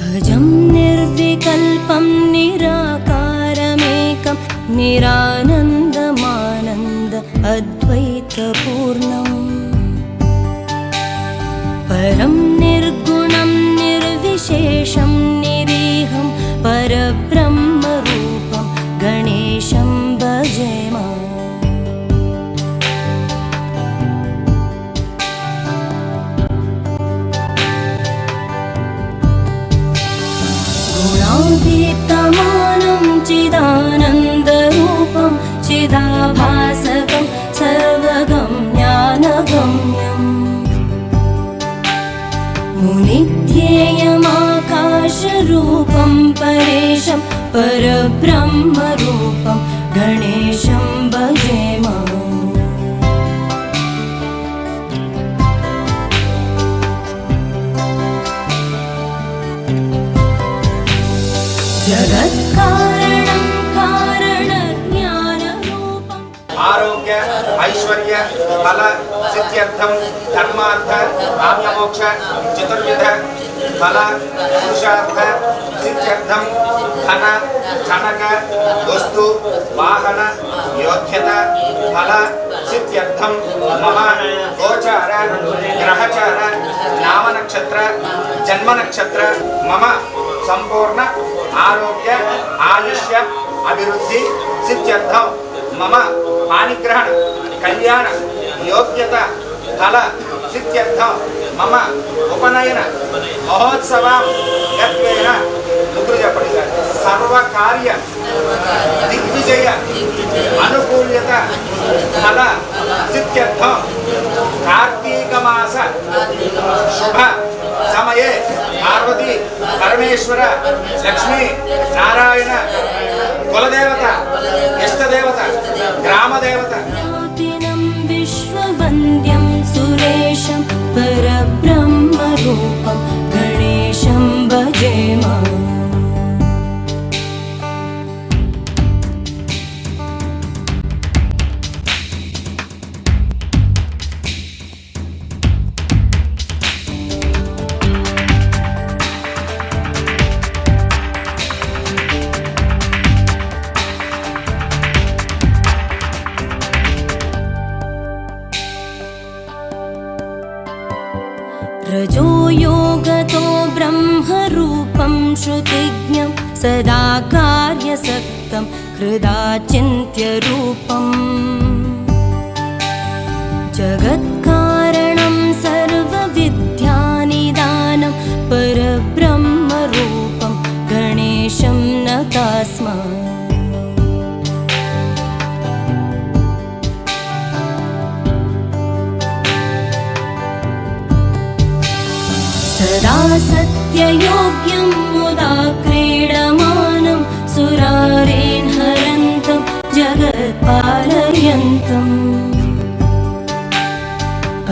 अजं निर्विकल्पं निराकारमेकं निरानन्दमानन्द अद्वैतपूर्णम् परं निर्गुणं निर्विशेषं निरीहं परब्रह्मरूपं गणेशं भजेम। गुणातीतमानं चिदानन्दरूपं चिदाभासकं सर्वगम्यानगम्यम् मुनिध्येयमाकाशरूपं परेशं परब्रह्मरूपं गणेशं भजेम। जगत्कारणं कारणज्ञानरूपम् आरोग्य ऐश्वर्य फल सिद्ध्यर्थं धर्मार्थ काम्यमोक्ष चतुर्विध फल पुरुषार्थ सिद्ध्यर्थं धन जनक वस्तु वाहन योग्यता फल सिद्ध्यर्थं मम गोचार ग्रहचार नाम नक्षत्र जन्म नक्षत्र मम संपूर्ण आरोग्य आयुष्य अभिवृद्धि सिद्ध्यर्थं मम पाणिग्रहण कल्याण योग्यता फल सिद्ध्यर्थं मम उपनयन महोत्सव यत्वेन सर्व कार्य दिग्विजय अनुकूल्यता फल सिद्ध्यर्थं कार्तीक मास शुभ समये पार्वती परमेश्वर लक्ष्मी नारायण कुलदेवता इष्टदेवता ग्रामदेवता विश्ववन्द्यं सुरेशं परब्रह्मरूपं गणेशं भजेम। रजो योगतो ब्रह्मरूपं श्रुतिज्ञं सदा कार्यसक्तं हृदाचिन्त्यरूपम् जगत्कारणं सर्वविद्यानिदानं परब्रह्मरूपं गणेशं नतास्म। सदा सत्ययोग्यं मुदा क्रीडमानं सुरारेन् हरन्तं जगत्पालयन्तम्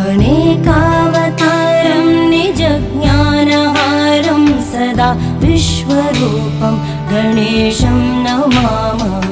अनेकावतारं निजज्ञानहारं सदा विश्वरूपं गणेशं नमामः।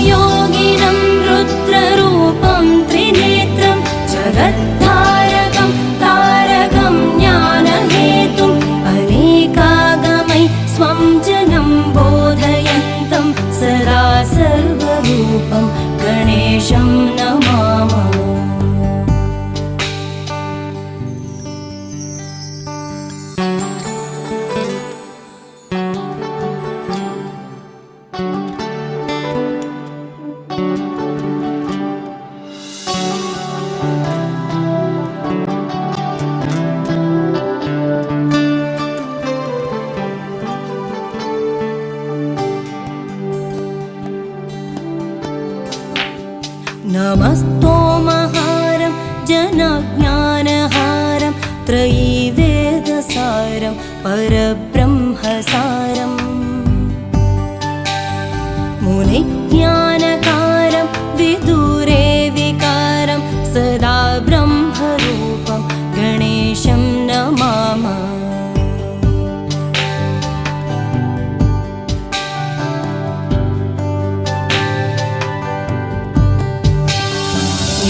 योगिनं रुद्ररूपं त्रिनेत्रं जगद्धारकं तारकं ज्ञानहेतुम् अनेकागमै स्वं जनं बोधयन्तं सदा सर्वरूपं गणेशं नमामः। नमस्तोमहारं जनज्ञानहारं त्रयीवेदसारं परब्रह्मसारं मुनिज्ञानकारं विदुरे विकारं सदा ब्रह्मरूपं गणेशं नमामः।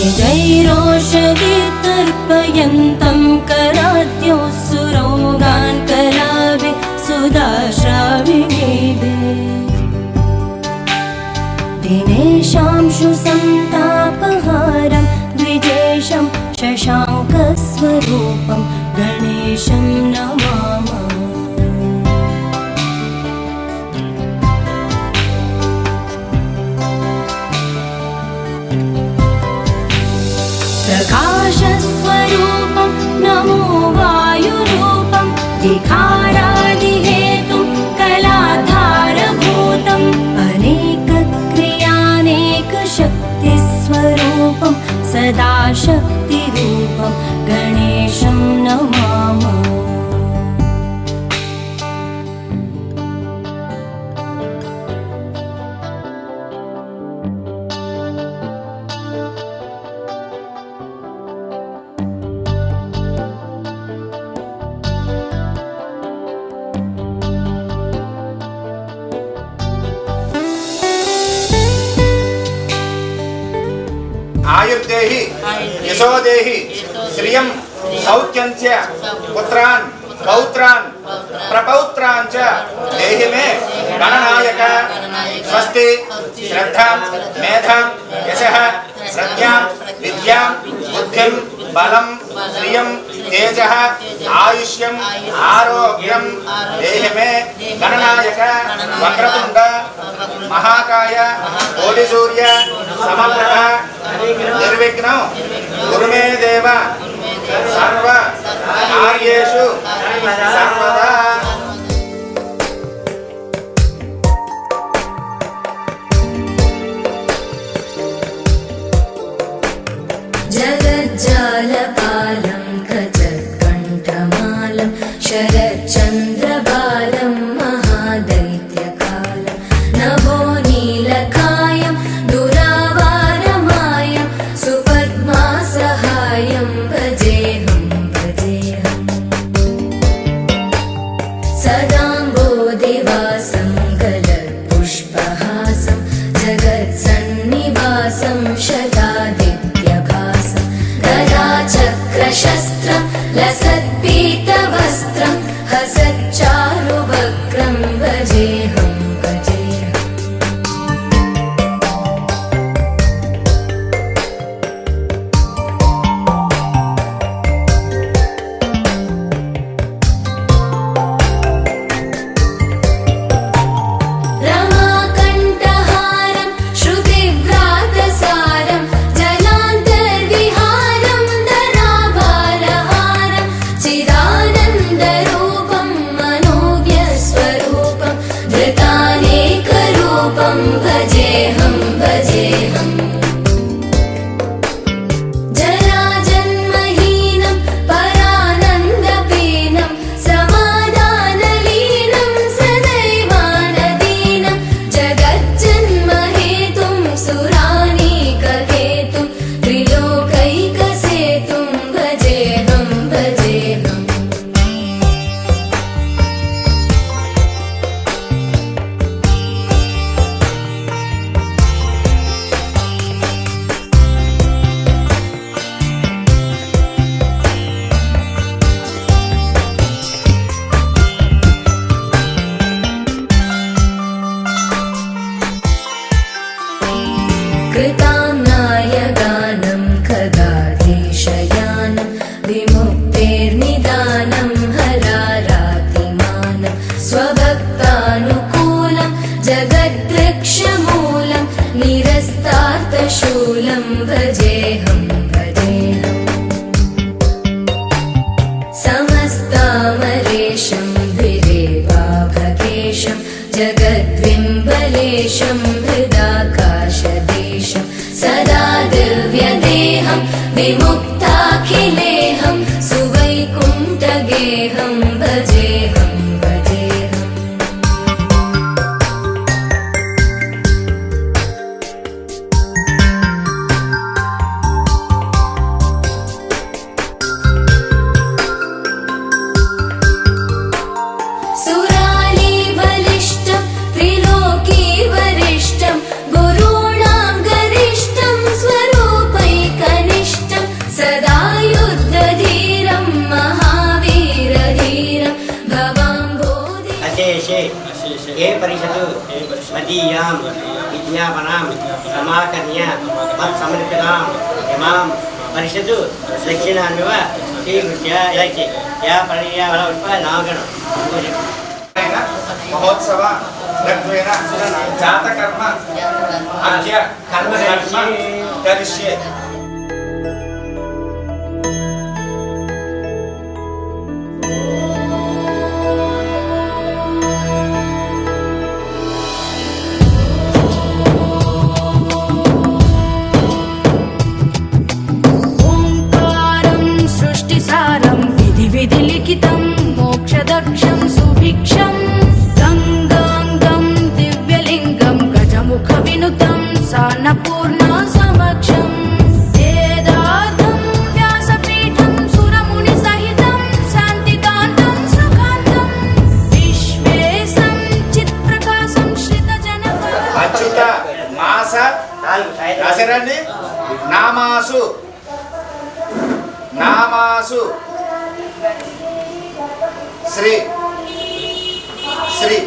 तेजैरोषधितर्पयन्तं कराद्योऽसुरौगान् कलाभि सुधाश्राविणीभि दिनेशांशु सन्तापहारं द्विजेशं शशाङ्कस्वरूपं गणेशं नमामः प्रकाशस्वरूपं नमो वायुरूपं विकारादिहेतुं कलाधारभूतम् अनेकक्रियानेकशक्तिस्वरूपं सदा शक्तिरूपं गणेशं नमामः आयुर्देहि यशोदेहि श्रियं सौख्यञ्च पुत्रान् पौत्रान् प्रपौत्रान् च देहि मे गणनायक स्वस्ति श्रद्धां मेधां यशः प्रज्ञां विद्यां बुद्धिं बलं श्रियं तेजः आयुष्यम् आरोग्यं देहि मे गणनायक वक्रतुण्ड महाकाय कोटिसूर्य समप्रभ निर्विघ्नं कुरु मे देव सर्व कार्येषु सर्वदा जगज्जालपालं गजत्कण्ठमालं शरच्चन्द्रबालं महादैत्यकालं नभोनीलकायं दुरावारमायं सुपद्मासहायं भजेऽहं सदाम्बोधिवासं गलत्पुष्पहासं जगत्सन्निवासं शतादित्यभासं गदाचक्रशस्त्रं लसत्पीतवस्त्रं हसच्चारुवक्त्रं भजेऽहं रमाकण्ठहारं श्रुतिव्रातसारं जलान्तर्विहारं धराभारहारं चिदानन्दरूपं मनोज्ञस्वरूपं धृतानेकरूपं भजेऽहं जराजन्महीनं परानन्दपीनं समाधानलीनं सदैवानदीनं जगज्जन्महेतुं सुरानीकहेतुं त्रिलोकैकसेतुं भजेऽहं कृताम्नायगानं खगाधीशयानं विमुक्तेर्निदानं हरारातिमानं स्वभक्तानुकूलं जगद्वृक्षमूलं निरस्तार्थशूलं भजेऽहं समस्तामरेशं द्विरेवाभकेशं जगद्विम्बलेशं हृदाकाशदेशं सदा दिव्यदेहं विमुक्ताखिलेहं सुवैकुण्ठगेहं भजेऽहं सुरालीबलिष्ठं त्रिलोकीवरिष्ठं गुरूणां गरिष्ठं स्वरूपैकनिष्ठं तदीयां विज्ञापनां समाकर्ण्य मत्समर्पितां इमां परिषदु दक्षिणान्विव स्वीकृत्य इलक्ष्य या पर्यावरण नागणं महोत्सव लग्नेन जातकर्म अद्य कर्म करिष्ये विधिलिखितं मोक्षदक्षं सुभिक्षं गङ्गाङ्गं दिव्यलिङ्गं गजमुखविनुतं सान्नपूर्णा समक्षं वेदार्थं व्यासपीठं सुरमुनिसहितं शान्तिकान्तं सुखान्तं विश्वेशं चित्प्रकाशं श्रितजनपद अच्युत मास रासरंడి नामासु श्री श्री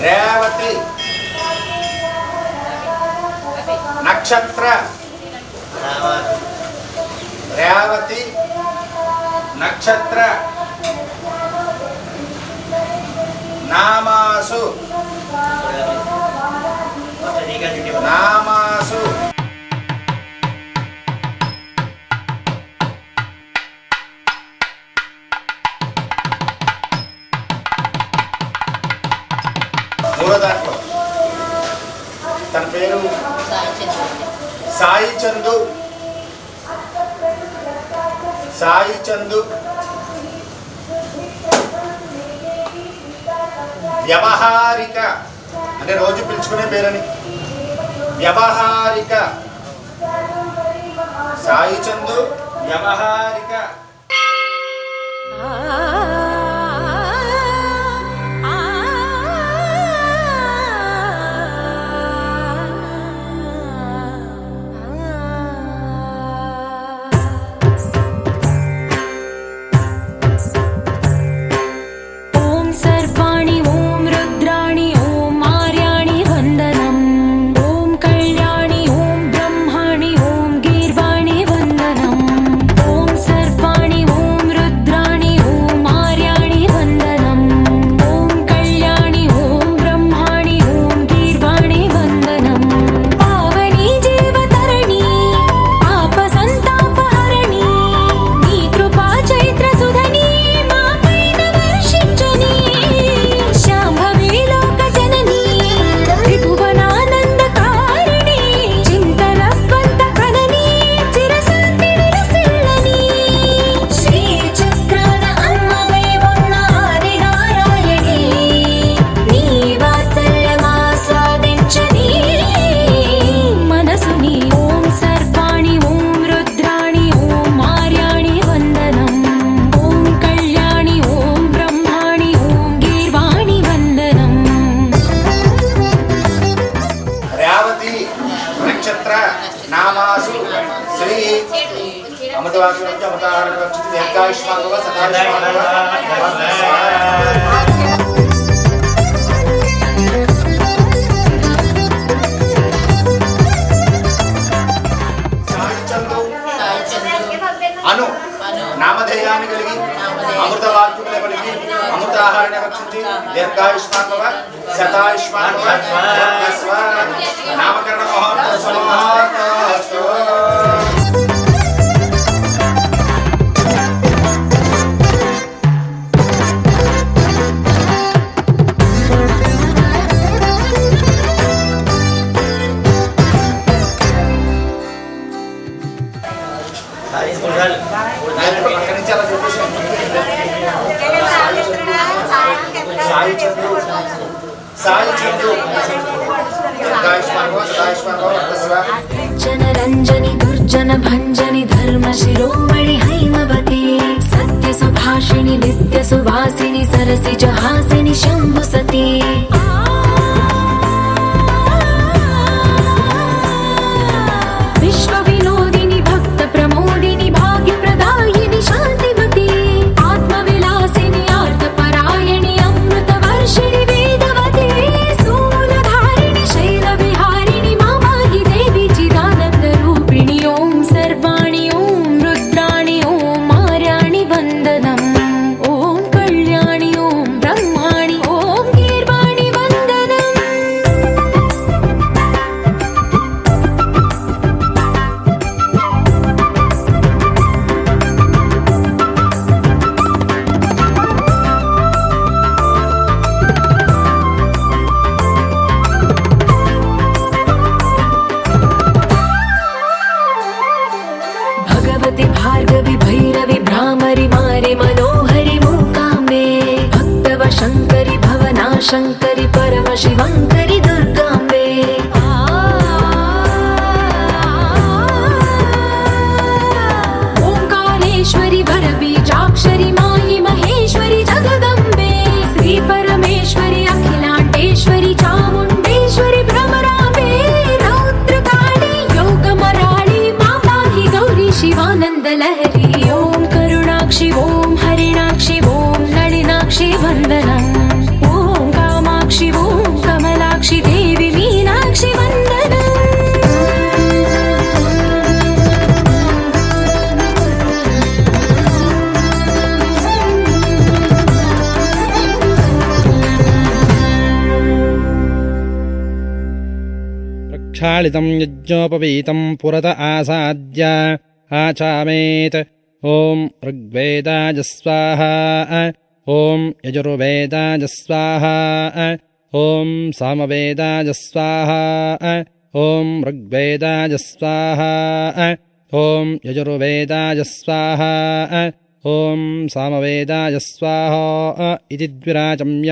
रेवती नक्षत्र रेवती नक्षत्र नामासु नामासु మూడదాంట్లో తన పేరు సాయి చందు వ్యవహారిక అంటే రోజు పిలుచుకునే పేరని వ్యవహారిక సాయి చందు వ్యవహారిక नामासु श्री अमृतवाक्यं अमृताहारं दीर्घायुष्मान् भव सदायुष्मान् भव అను నామధేయాన్ని కలిగి అమృతవాక్యములు కలిగి అమృతాహారాన్ని భక్షించి దీర్ఘాయుష్మాన్ భవ శతాయుష్మాన్ భవ నామకరణ మహోత్సవస్తు जनरञ्जनि दुर्जन भञ्जनि धर्म शिरोमणि हैमवती सत्य सुभाषिणि नित्य सुवासिनि सरसिज हासिनि शम्भु सती विश्व विनोदिनि भक्त प्रमोदिनि भाग्य प्रदायिनि शान्तिमती आत्मविलासिनि आर्तपरायणि अमृत वर्षिणि वेदवती शङ्करि परमशिवङ्करि दुर्गाम्बे ओङ्कारेश्वरि वरबीजाक्षरि मायि महेश्वरि जगदम्बे श्री परमेश्वरि अखिलाण्डेश्वरि चामुण्डेश्वरि भ्रमराम्बे रौद्रकाली योगमराळि मा पाहि गौरी शिवानन्दलहरी ॐ करुणाक्षि ॐ हरिणाक्षि ॐ नलिनाक्षि वन्दनम् ॐ कामाक्षि ॐ कमलाक्षि देवी मीनाक्षि वन्दनम् प्रक्षालितं यज्ञोपवीतं पुरत आसाद्य आचामेत् ॐ ऋग्वेदाय स्वाहा ॐ यजुर्वेदाय स्वाहा ॐ सामवेदाय स्वाहा ॐ ऋग्वेदाय स्वाहा ॐ यजुर्वेदाय स्वाहा ॐ सामवेदाय स्वाहा इति द्विराचम्य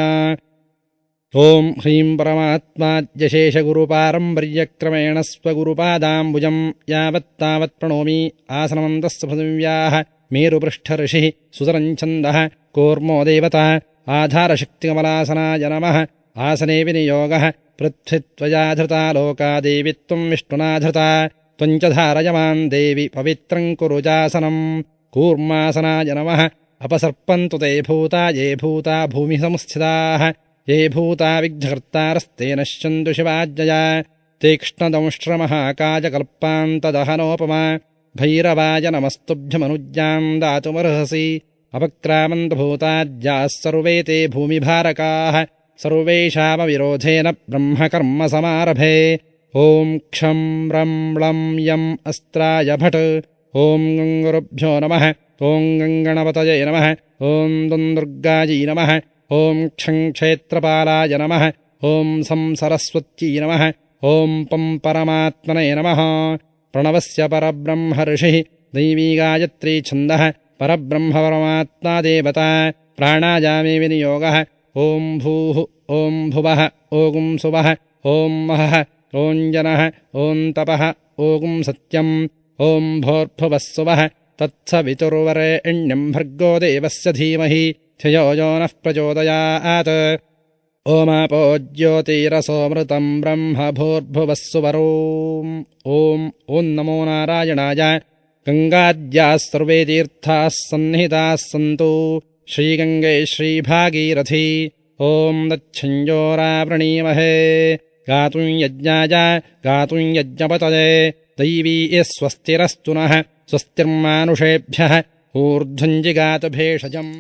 ॐ ह्रीं परमात्माद्यशेषगुरुपारम्पर्यक्रमेण स्वगुरुपादाम्बुजं यावत्तावत् प्रणोमि आसनमन्तस्य पृथिव्याः मेरुपृष्ठऋषिः सुतरञ्छन्दः कूर्मो देवता आधारशक्तिकमलासनाय नमः आसने विनियोगः पृथ्वीत्वया धृता लोका देवि त्वं विष्णुना धृता त्वं च धारयमान् देवि पवित्रं कुरुजासनम् कूर्मासनाय नमः अपसर्पन्तु ते भूता ये भूता भूमिः संस्थिताः ये भूता विघ्नकर्तारस्ते नश्यन्तु शिवाज्ञया तीक्ष्णदंष्ट्रमहाकाजकल्पान्तदहनोपमा भैरवाय नमस्तुभ्यमनुज्ञां दातुमर्हसि अपक्रामन्तु भूताद्याः सर्वे ते भूमिभारकाः सर्वेषामविरोधेन ब्रह्मकर्मसमारभे ॐ क्षं रं लं यम् अस्त्राय भट् ॐ गङ्गुरुभ्यो नमः ॐ गङ्गणपतये नमः ॐ दुन्दुर्गायै नमः ॐ क्षं क्षेत्रपालाय नमः ॐ सं सरस्वत्यै नमः ॐ पं परमात्मने नमः प्रणवस्य परब्रह्म ऋषिः दैवी गायत्री छन्दः परब्रह्म परमात्मा देवता प्राणायामे विनियोगः ॐ भूः ॐ भुवः ॐ सुवः ॐ महः ॐ जनः ॐ तपः ॐ सत्यम् ॐ भोर्भुवः सुवः तत्सवितुर्वरेण्यं भर्गो देवस्य धीमहि धियो यो नः प्रचोदयात् ओमापो ज्योतिरसोऽमृतं ब्रह्म भूर्भुवः सुवरोम् ॐ नमो नारायणाय गङ्गाद्याः सर्वे तीर्थाः सन्निहिताः सन्तु श्रीगङ्गे श्रीभागीरथी ॐ दच्छञ्जोरावृणीमहे गातुं यज्ञाय गातुं यज्ञपतये दैवी स्वस्तिरस्तु नः स्वस्तिर्मानुषेभ्यः ऊर्ध्वञ्जिगात भेषजम्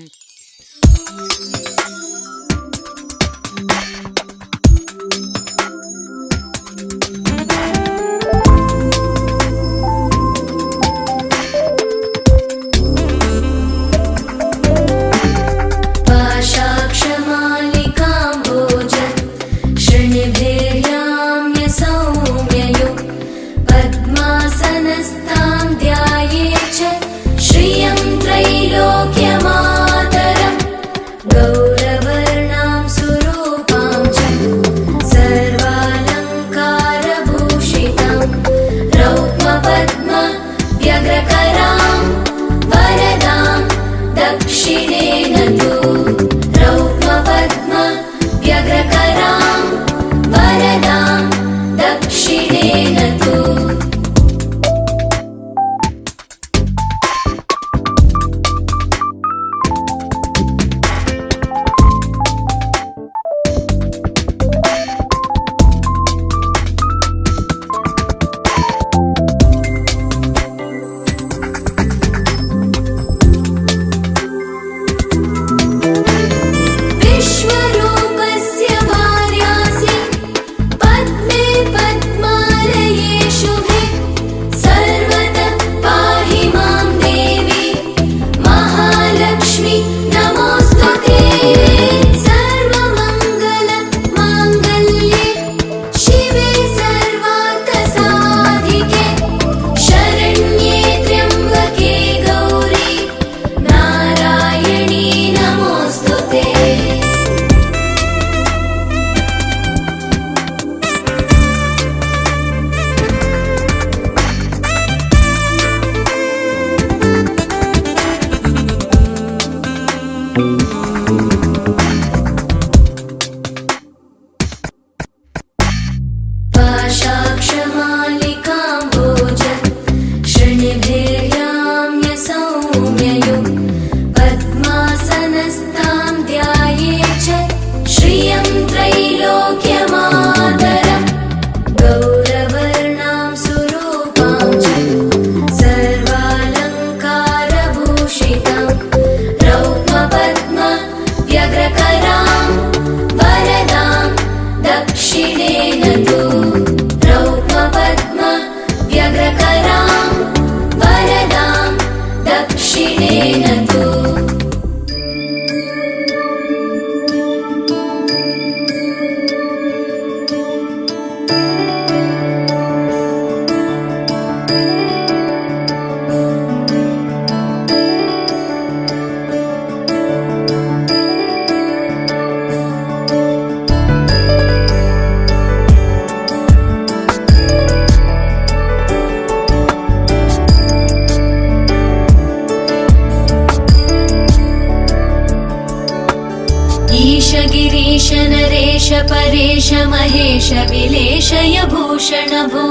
परेश महेश विलेशय भूषण भो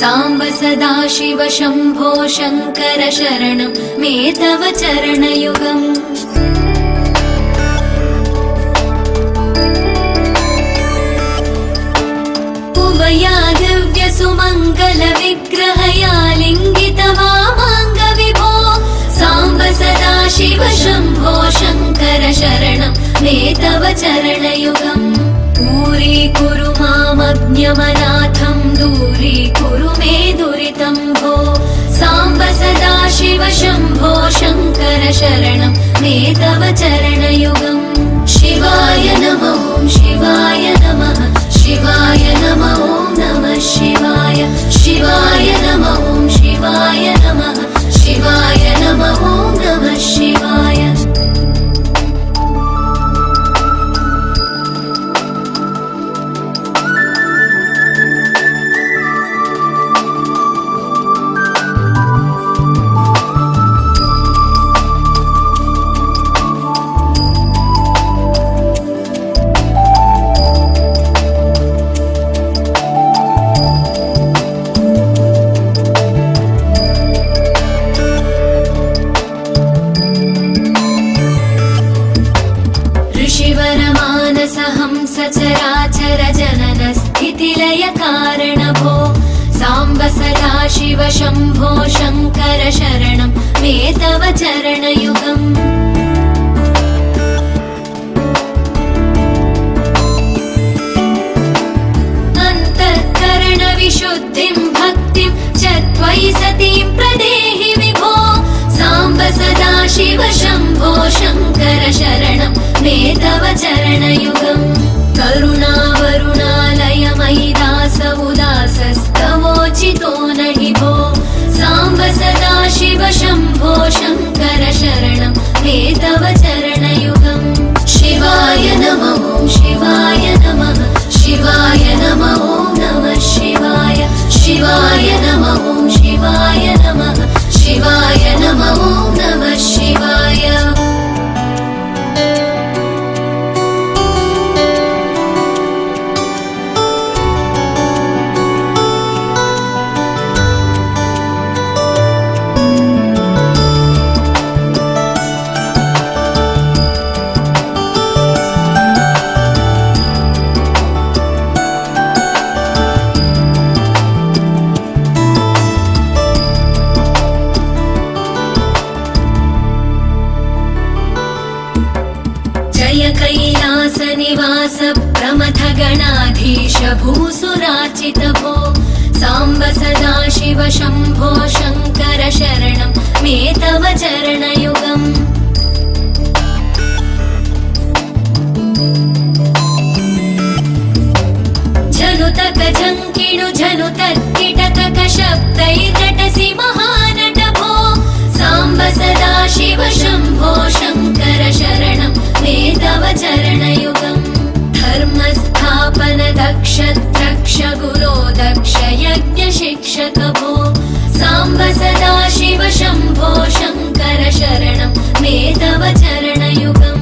साम्ब सदाशिव शम्भो शङ्कर शरणं मे तव चरणयुगम् उमया दिव्य सुमङ्गल विग्रहया लिङ्गित वामाङ्ग विभो साम्ब सदाशिव शम्भो शङ्कर शरणं मे तव चरणयुगम् दूरीकुरु मामज्ञमनाथं दूरीकुरु मे दुरितं भो साम्ब सदाशिव शम्भो शङ्कर शरणं मे तव चरणयुगम् शिवाय नमः शिवाय नमः शिवाय नमः नमः शिवाय शिवाय नमः शिवाय नमः शिवाय नमः नमः शिवाय सचराचर जनन स्थितिलय कारण भो साम्ब सदाशिव शम्भो शङ्कर शरणं मे तव चरणयुगम् अन्तःकरण विशुद्धिं भक्तिं च त्वयि सतीं प्रदेहि विभो साम्ब सदाशिव शम्भो शङ्कर शरणं मे तव चरणयुगम् करुणावरुणालय मयि दास उदासस्तवोचितो नहि भो साम्ब सदाशिव शम्भो शङ्कर शरणं मे तव चरणयुगम् शिवाय नमः शिवाय नमः शिवाय नमः नमः शिवाय शिवाय नमः शिवाय नमः शिवाय नमः नमः शिवाय कैलासनिवास प्रमथ गणाधीश भूसुरार्चित भो साम्ब सदाशिव शम्भो शङ्कर शरणं मे तव चरणयुगम् जनुतक जङ्किणु जनुतत्किटतक शब्दैर्नटसि महानट भो साम्ब सदाशिव शम्भो शङ्कर शरणं मे तव चरणयुगम् धर्मस्थापन दक्ष द्रक्ष गुरो दक्ष यज्ञ शिक्षक भो साम्ब सदाशिव शम्भो शङ्कर शरणं मे तव चरणयुगम्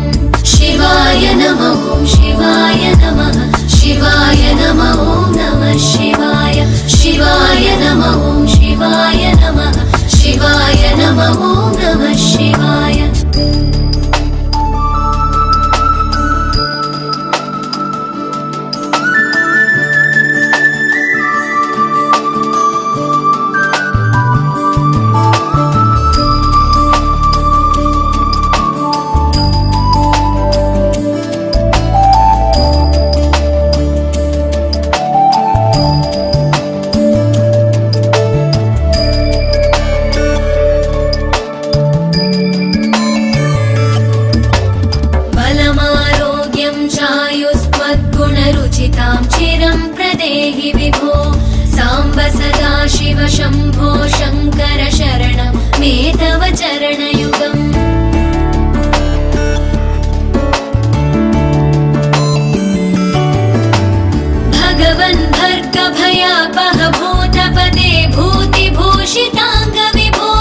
शिवाय नमः शिवाय नमः शिवाय नमः नमः शिवाय शिवाय नमः शिवाय नमः शिवाय नमः नमः शिवाय चिरं प्रदेहि विभो साम्ब सदाशिव शम्भो शङ्कर शरणं मे तव चरणयुगम् भगवन् भर्ग भयापह भूतपदे भूतिभूषिताङ्ग विभो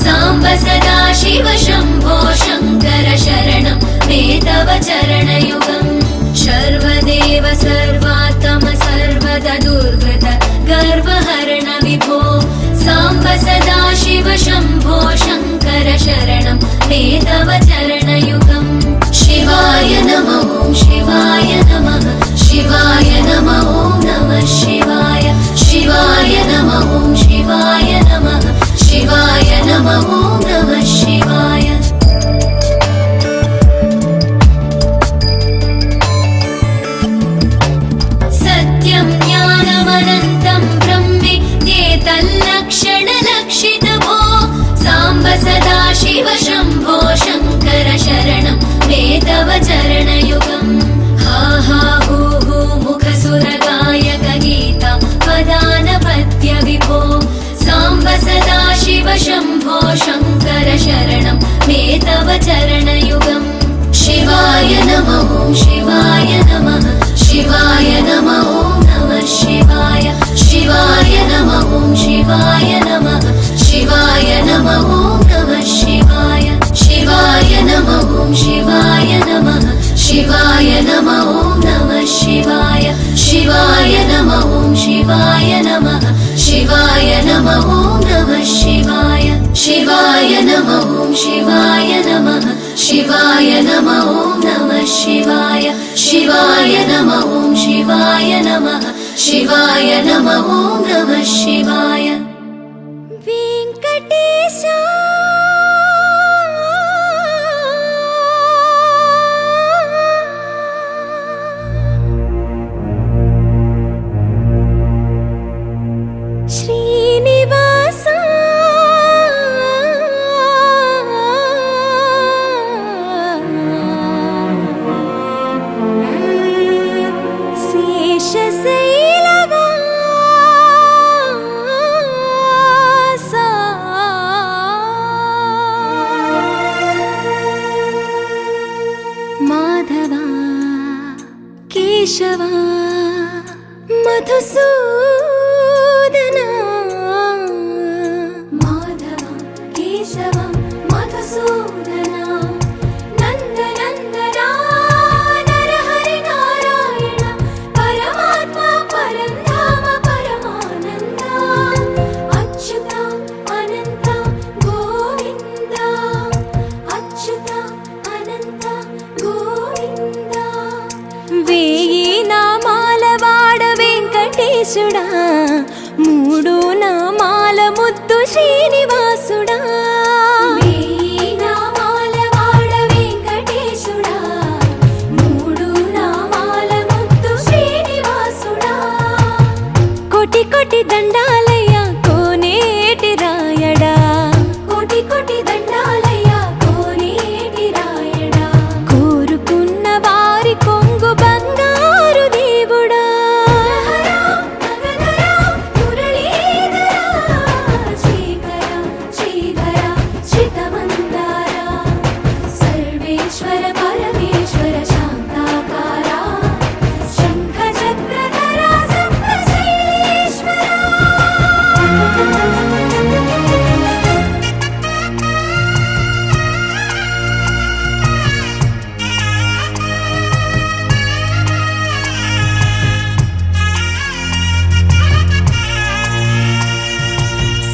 साम्ब सदाशिव शम्भो शङ्कर शरणं मे तव चरणयुगम् सर्वदेव शरणं मे तव चरणयुगम् शिवाय नमः ॐ शिवाय नमः शिवाय नमः ॐ नमः शिवाय शिवाय नमः ॐ शिवाय नमः शिवाय नमः ॐ नमः शिवाय सत्यं ज्ञानमनन्तं ब्रह्मेत्येतल्लक्षणलक्षितभो साम्ब सदा शिव शम्भो शङ्कर शरणं मे तव चरणयुगम् हा हा हू हू मुखसुरगायक गीता पदानपत्य विभो साम्ब सदा शिव शम्भो शङ्कर शरणं मे तव चरणयुगम् शिवाय नमः ॐ शिवाय नमः शिवाय नमः ॐ नमः शिवाय शिवाय नमः ॐ शिवाय नमः शिवाय नमः ॐ नमः शिवाय शिवाय नमः ॐ शिवाय नमः शिवाय नमः ॐ नमः शिवाय शिवाय नमः ॐ शिवाय नमः शिवाय नमः ॐ नमः शिवाय शिवाय नमः ॐ शिवाय नमः शिवाय नमः ॐ नमः शिवाय शिवाय नमः ॐ शिवाय नमः शिवाय नमः ॐ नमः शिवाय वेंकटेश श्रीनिवास शेषशैलवास माधवा केशवा मधुसूदना माधवा केशवा मधुसूदना नन्दनन्दना नरहरि नारायण परमात्मा परन्धाम परमानन्दा अच्युता अनन्ता गोविन्दा अच्युता अनन्ता गोविन्दा वेयी नामाల వాడ వెంకటేశుడా మూడు నామాల ముద్దు శ్రీనివాసుడా వేయి నామాల వాడ వెంకటేశుడా మూడు నామాల ముద్దు శ్రీనివాసుడా కోటి కోటి దండాలయ్యా కోనేటి రాయడా కోటి కోటి దండాలయ్యా కోనేటి రాయడా కోరుకున్న వారి కొంగు బంగారు దేవుడా सर्वेश्वर परमेश्वर शान्ताकारा शङ्ख चक्रधरा सप्तशैलेश्वरा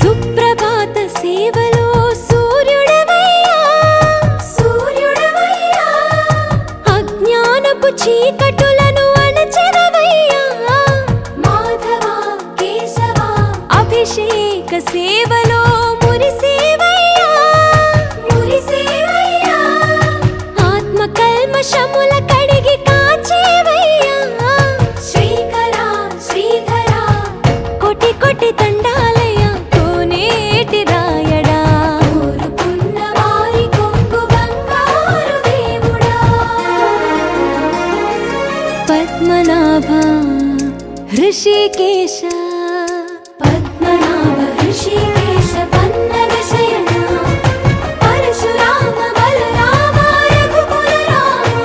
సుప్రభాత సేవలో సూర్యుడవయ్యా సూర్యుడవయ్యా అజ్ఞానపు చీకటులను అణచెదవయ్యా మాధవా కేశవా అభిషేక సేవలో మురిసేవయ్యా మురిసేవయ్యా ఆత్మ కల్మషముల కడిగి కాచేవయ్యా శ్రీకరా శ్రీధరా కోటి కోటి దండాలయ్యా కోనేటి రాయడా కోరుకున్న వారి కొంగు బంగారు దేవుడా పద్మనాభ హృషికేశ పద్మనాభ హృషికేశ పన్నగ శయన పరశురామ బలరామ రఘుకుల రామ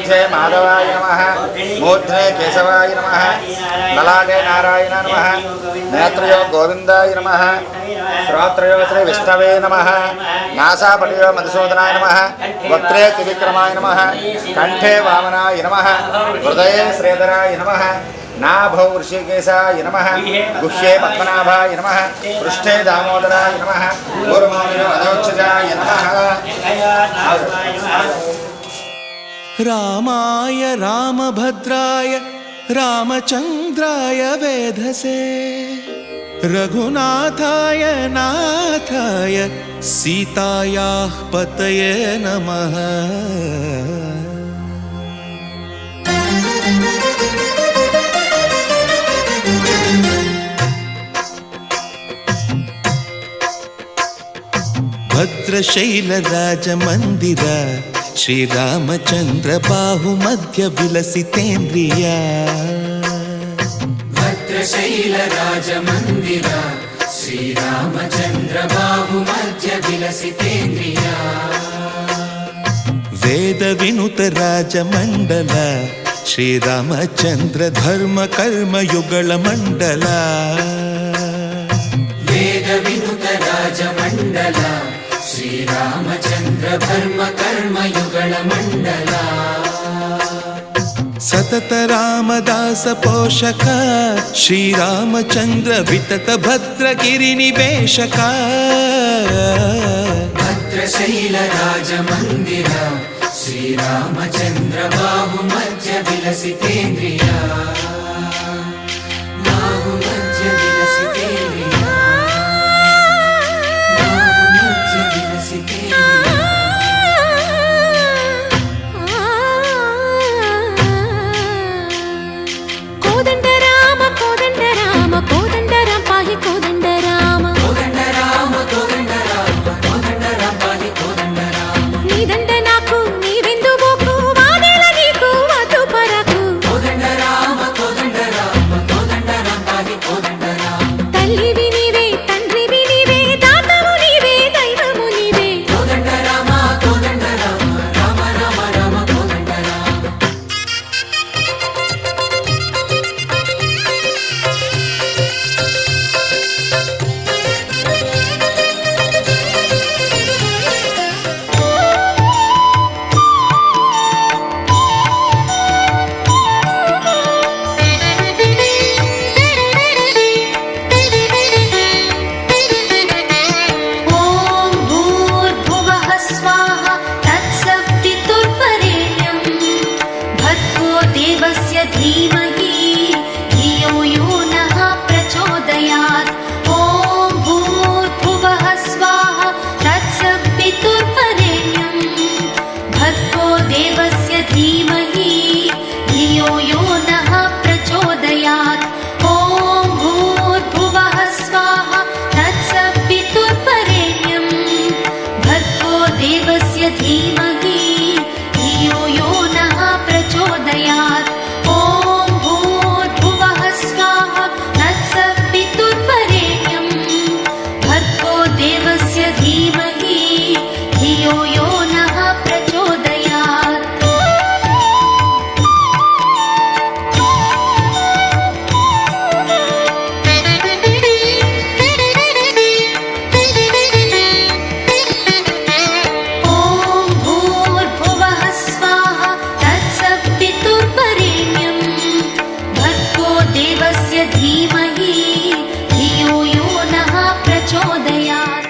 मध्ये माधवाय नमः मूर्ध्ने केशवाय नमः ललाटे नारायण नमः नेत्रयो गोविन्दाय नमः श्रोत्रयो श्री विष्णवे नमः नासापटयो मधुसूदनाय नमः वक्त्रे त्रिविक्रमाय नमः कंठे वामनाय नमः हृदये श्रीधराय नमः नाभौ ऋषिकेशाय नमः गुह्ये पद्मनाभाय नमः पृष्ठे दामोदराय नमः ऊर्ध्वमूले अधोक्षजाय नमः। रामाय रामभद्राय रामचन्द्राय वेधसे रघुनाथाय नाथाय सीतायाः पतये नमः। भद्रशैलराजमन्दिर श्रीरामचन्द्र बाहुमध्य विलसितेन्द्रिया भद्रशैलराजमन्दिर श्रीरामचन्द्र बाहुमध्य विलसितेन्द्रिया वेदविनुत राजमण्डल श्रीरामचन्द्र धर्म कर्म युगल मण्डल वेदविनुत राजमण्डल श्रीरामचन्द्र धर्म कर्म युगल मण्डल सतत रामदास पोषक श्रीरामचन्द्र वितत भद्रगिरि निवेशक भद्रशैलराजमन्दिर श्रीरामचन्द्र बाहुमध्य विलसितेन्द्रिया बाहुमध्य विलसितेन्द्रिया बाहुमध्य विलसितेन्द्रिया। कोदंड राम पाहि कोदंड राम पाहि कोदंड राम नीदंड नाकु नीविंदु बोकु वादेल नीकु वतु परकु कोदंड राम पाहि कोदंड राम तल्लिवि नीवे तंड्रिवि नीवे दातवु नीवे दैवमु नीवे कोदंड राम राम राम राम कोदंड राम। ॐ भूर्भुवः स्वाहा तत्सवितुर्वरेण्यं भर्गो देवस्य धीमहि धियो यो नः प्रचोदयात्। ॐ भूर्भुवः स्वाहा तत्सवितुर्वरेण्यं भर्गो देवस्य धीमहि धियो यो नः प्रचोदयात्। ॐ भूर्भुवः स्वाहा तत्सवितुर्वरेण्यं भर्गो देवस्य धीमहि धियो यो नः प्रचोदयात्। ॐ भूर्भुवः स्वाहा तत्सवितुर्वरेण्यं भर्गो देवस्य धीमहि धियो यो नः प्रचोदयात्। ॐ भूर्भुवः स्वाहा तत्सवितुर्वरेण्यं भर्गो देवस्य धीमहि धियो यो नः प्रचोदयात्।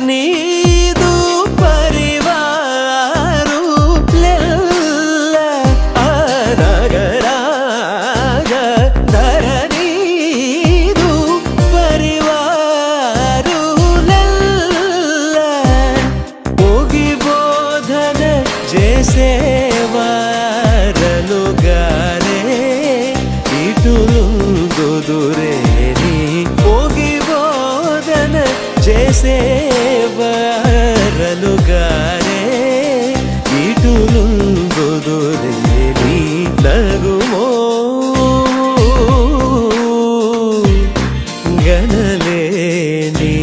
ನೀದು ಪರಿವಾರು ಲೆಲ್ಲ ನಗರಾಜ ಧರ ನೀದು ಪರಿವಾರು ಲೆಲ್ಲ ಹೋಗಿ ಬೋಧನ ಜೇಸೇವಾರನುಗಾರೆ ಇಟುಲುಂದುದುರೆ ನೀ ಹೋಗಿ ಬೋಧನ ಜೇಸೇವಾರನುಗಾರೆ ಇಟುಲುಂದುದುರೆ ನೀ ನಗುಮೋ ಗನಲೇನಿ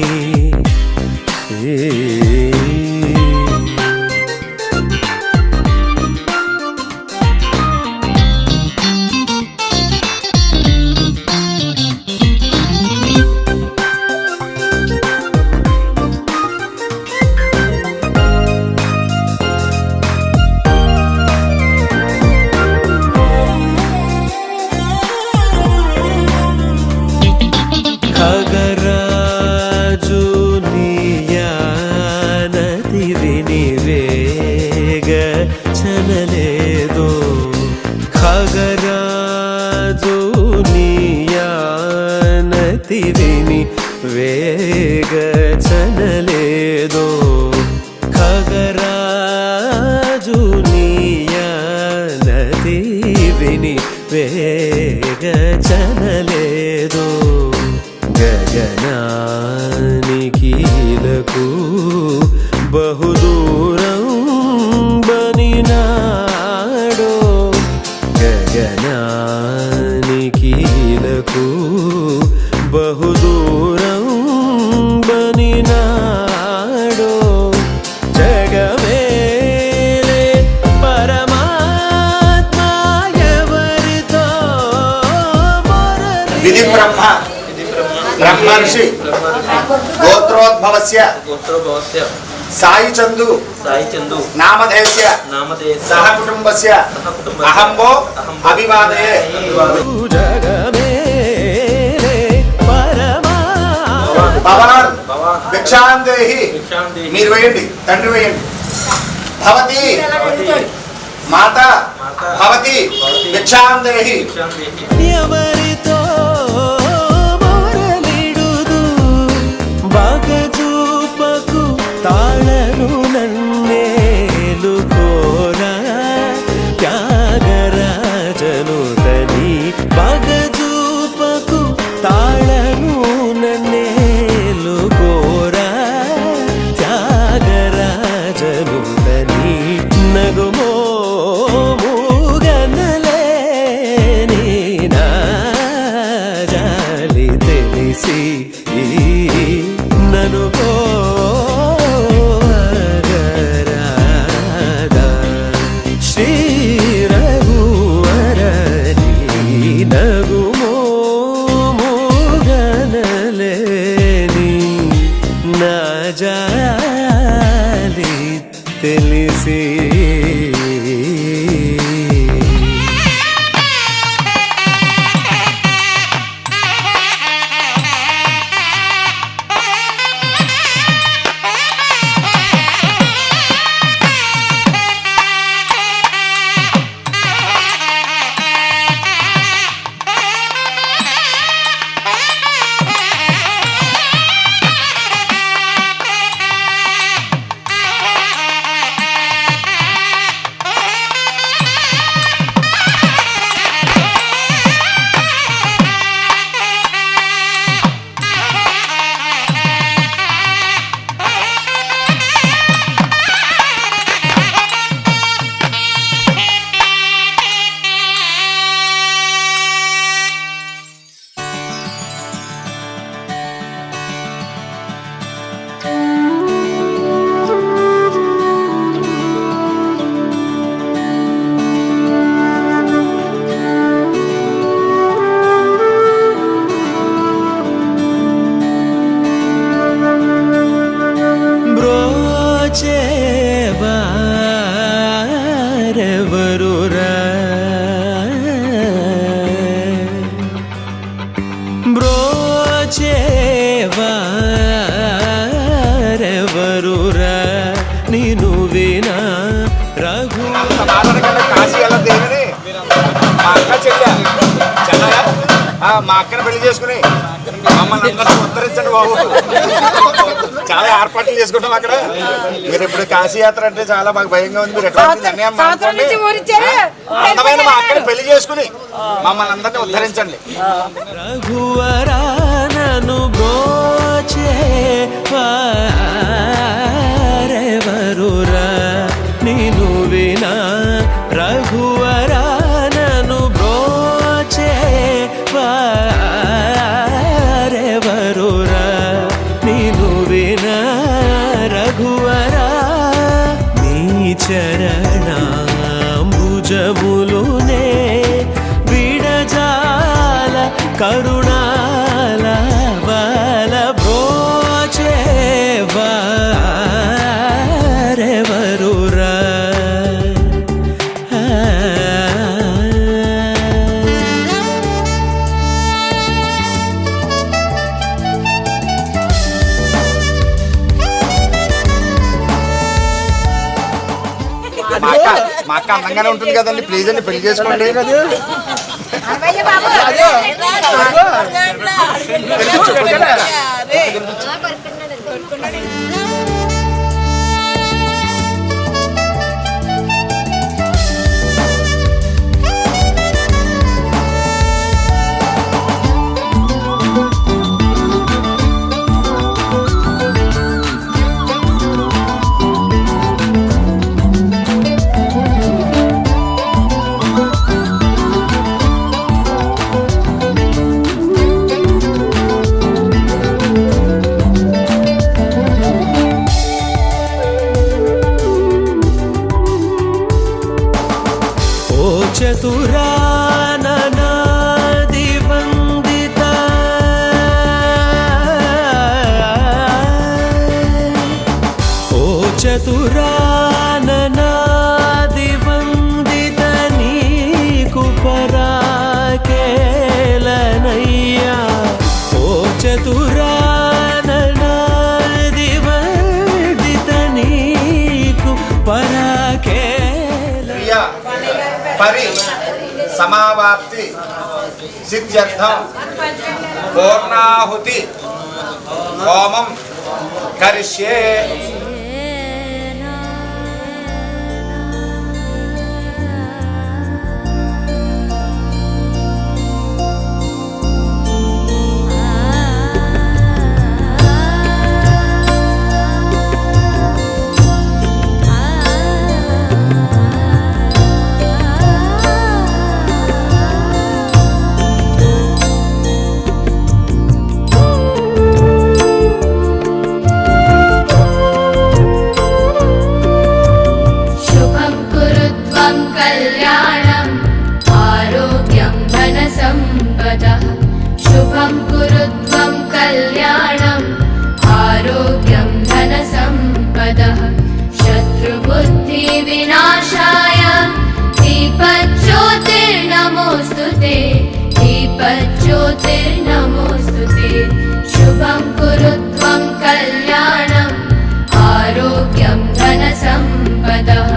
ಖಗರಾಜು ನೀಯಾನತಿ ವಿನಿವೇಗ ಚನಲೇದೋ ಖಗರಾಜು ನೀಯಾನತಿ ವಿನಿವೇಗ ಚನಲೇದೋ ಖಗರಾಜು ನೀಯಾನತಿ ವಿನಿವೇಗ చనలేదో గగనానికీలకు బహుదూరం బనినాడో గగనానికీలకు బహుదూరం బనినాడో జగమేలే పరమాత్మ ఎవరితో విధి బ్రహ్మ బ్రహ్మర్షి గోత్రోద్భవస్య సాయి చందు నామధేయస్య సహ కుటుంబస్య అహంబో అభివాదయే. జగమేలే పరమాత్మ భవాన్ భిక్షాందేహి మీరు వేయండి, తండ్రి వేయండి. భవతి మాత భవతి భిక్షాందేహి. ఎవరితో మొరలిడుదు బగజూపకు తాళను నన్నేలు కోరా త్యాగరాజను తని బగజూపకు తాళను నన్నేలు కోరా త్యాగరాజను తని నగుమో మూగనలేని నా జాలి తెలిసి నను పోగరాదా శ్రీ రఘువరని నగుమో మూగనలేని నా జాలి తెలిసి మా అక్కని పెళ్లి చేసుకుని మమ్మల్ని అందరినీ ఉద్ధరించండి బాబు. చాలా ఏర్పాట్లు చేసుకుంటాం అక్కడ. మీరు ఇప్పుడు కాశీయాత్ర అంటే చాలా మాకు భయంగా ఉంది. మీరు ఎటువంటి అన్యాయం మానుకోండి. అందమైన మా అక్కని పెళ్లి చేసుకుని మమ్మల్ని అందరినీ ఉద్ధరించండి. రఘువరా నన్ను బ్రోచే వారెవరురా నిన్ను వినా రఘువరా నన్ను బ్రోచే వారెవరురా నిన్ను వినా రఘువరా నీ చరణాంబుజములునే విడజాల కరుణాల బల బ్రోచే వారెవరురా మా అక్క అందంగానే ఉంటుంది కదండి. ప్లీజ్ అండి పెళ్లి చేసుకోండి. చతురాననాది వందిత ఓ చతురాననాది వందిత నీకు పరాకేలనయ్యా ఓ చతురాననాది వందిత నీకు పరాకే పరి సమావాప్తి సిద్ధ్యర్థం పూర్ణాహుతి హోమం కరిష్యే. शुभं कुरु त्वं कल्याणम् आरोग्यं धनसम्पदः शत्रुबुद्धिविनाशाय दीपज्योतिर्नमोऽस्तु ते दीपज्योतिर्नमोऽस्तु ते शुभं कुरु त्वं कल्याणम् आरोग्यं धनसम्पदः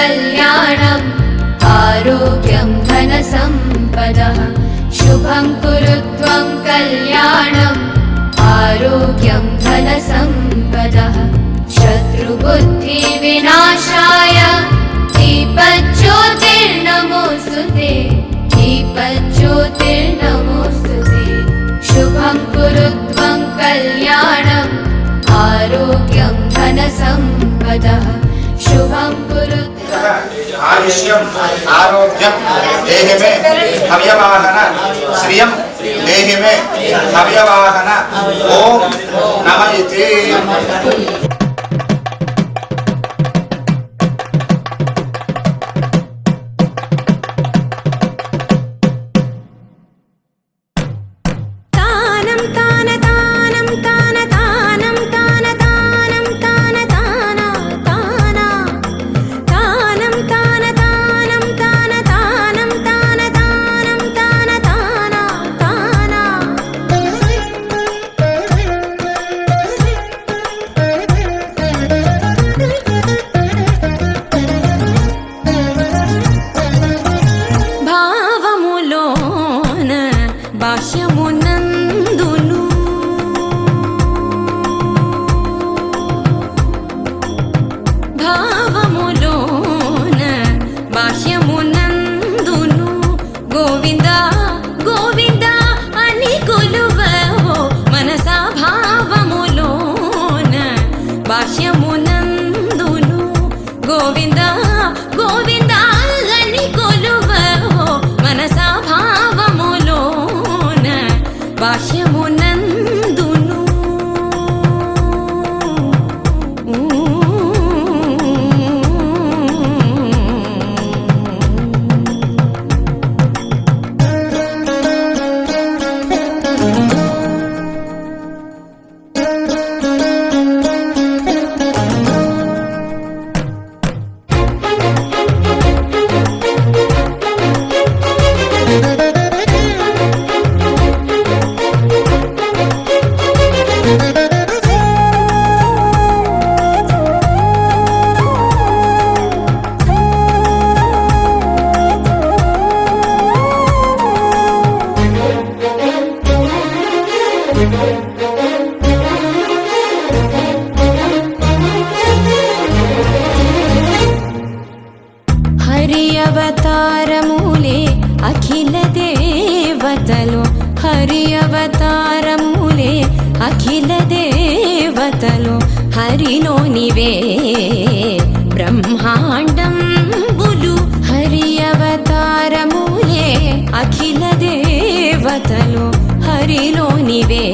कल्याणम् आरोग्यं धनसम्पदः शुभं कुरु त्वं कल्याणम् आरोग्यं धनसम्पदः शत्रुबुद्धिविनाशाय दीपज्योतिर्नमोऽस्तुते दीपज्योतिर्नमोऽस्तुते शुभं कुरु त्वं कल्याणम् आरोग्यं धनसम्पदः शुभं कुरु आयुष्यम आरोग्यम देहि में हव्यवाहन श्रियम देहि में हव्यवाहन ओम नमः इति अवतारमूले अखिल देवतलो हरि अवतारमूले अखिल देवतलो हरिलो निवे ब्रह्मांडं बुलु हरि अवतारमूले अखिल देवतलो हरिलो निवे